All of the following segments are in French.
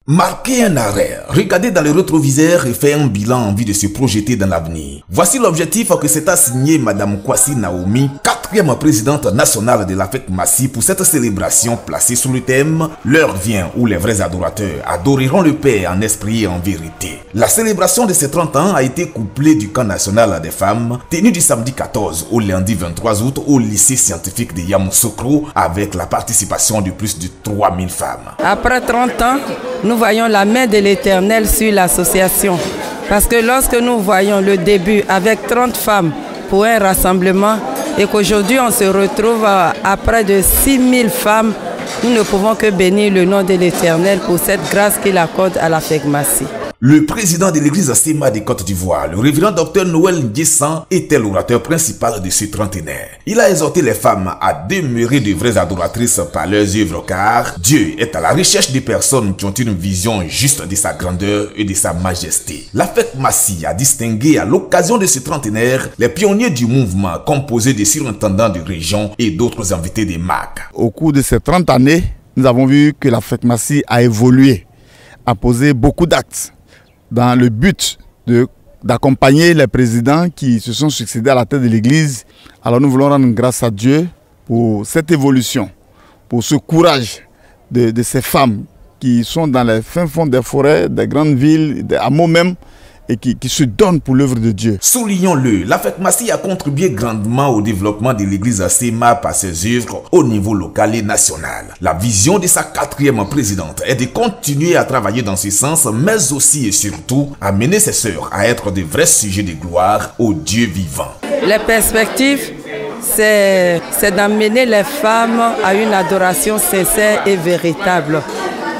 Marquez un arrêt, regardez dans le rétroviseur et faites un bilan en vue de se projeter dans l'avenir. Voici l'objectif que s'est assigné Madame Kwasi Naomi, 4e présidente nationale de la fête Massi pour cette célébration placée sous le thème « L'heure vient où les vrais adorateurs adoreront le Père en esprit et en vérité ». La célébration de ces 30 ans a été couplée du camp national des femmes, tenu du samedi 14 au lundi 23 août au lycée scientifique de Yamoussoukro avec la participation de plus de 3000 femmes. Après 30 ans, nous voyons la main de l'Éternel sur l'association. Parce que lorsque nous voyons le début avec 30 femmes pour un rassemblement et qu'aujourd'hui on se retrouve à près de 6000 femmes, nous ne pouvons que bénir le nom de l'Éternel pour cette grâce qu'il accorde à la fête Massi. Le président de l'église Séma de Côte d'Ivoire, le révérend Dr Noël Ndiessan, était l'orateur principal de ce trentenaire. Il a exhorté les femmes à demeurer de vraies adoratrices par leurs œuvres car Dieu est à la recherche des personnes qui ont une vision juste de sa grandeur et de sa majesté. La fête Massi a distingué à l'occasion de ce trentenaire les pionniers du mouvement composé de surintendants de région et d'autres invités des marques. Au cours de ces 30 années, nous avons vu que la fête Massi a évolué, a posé beaucoup d'actes dans le but d'accompagner les présidents qui se sont succédés à la tête de l'Église. Alors nous voulons rendre grâce à Dieu pour cette évolution, pour ce courage de ces femmes qui sont dans les fins fonds des forêts, des grandes villes, des hameaux même, et qui se donnent pour l'œuvre de Dieu. Soulignons-le, la fête Massi a contribué grandement au développement de l'église Séma par ses œuvres au niveau local et national. La vision de sa 4e présidente est de continuer à travailler dans ce sens, mais aussi et surtout à mener ses sœurs à être de vrais sujets de gloire au Dieu vivant. Les perspectives, c'est d'amener les femmes à une adoration sincère et véritable,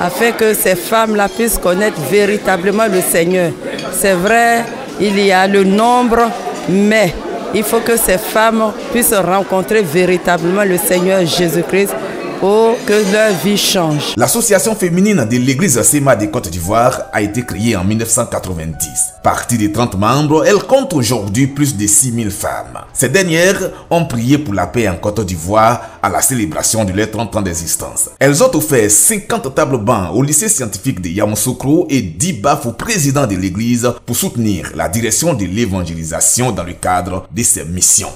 afin que ces femmes-là puissent connaître véritablement le Seigneur. C'est vrai, il y a le nombre, mais il faut que ces femmes puissent rencontrer véritablement le Seigneur Jésus-Christ pour que leur vie change. L'association féminine de l'église Séma de Côte d'Ivoire a été créée en 1990. Partie de 30 membres, elle compte aujourd'hui plus de 6000 femmes. Ces dernières ont prié pour la paix en Côte d'Ivoire à la célébration de leurs 30 ans d'existence. Elles ont offert 50 tables bancs au lycée scientifique de Yamoussoukro et 10 baffes au président de l'église pour soutenir la direction de l'évangélisation dans le cadre de ses missions.